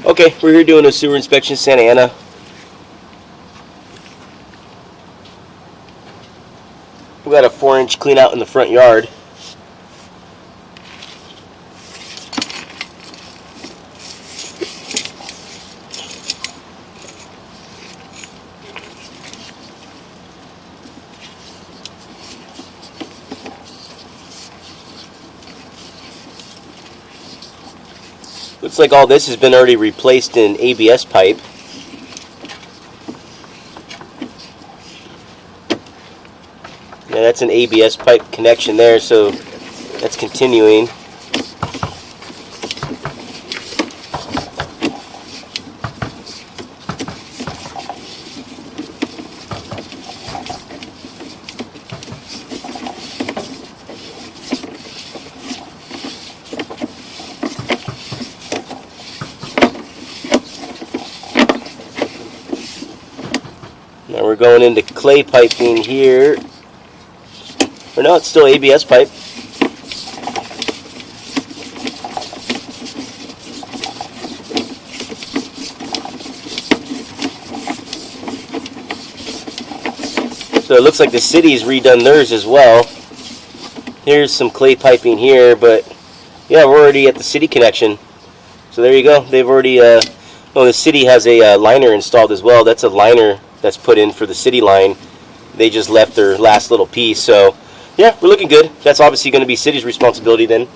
Okay, we're here doing a sewer inspection, Santa Ana. We got a 4-inch clean out in the front yard. Looks like all this has been already replaced in ABS pipe. Yeah, that's an ABS pipe connection there, so that's continuing. Now we're going into clay piping here. Or no, it's still ABS pipe. So it looks like the city's redone theirs as well. Here's some clay piping here, but yeah, we're already at the city connection. So there you go. They've already, the city has a liner installed as well. That's a liner that's put in for the city line. They just left their last little piece. So yeah, we're looking good. That's obviously going to be city's responsibility then.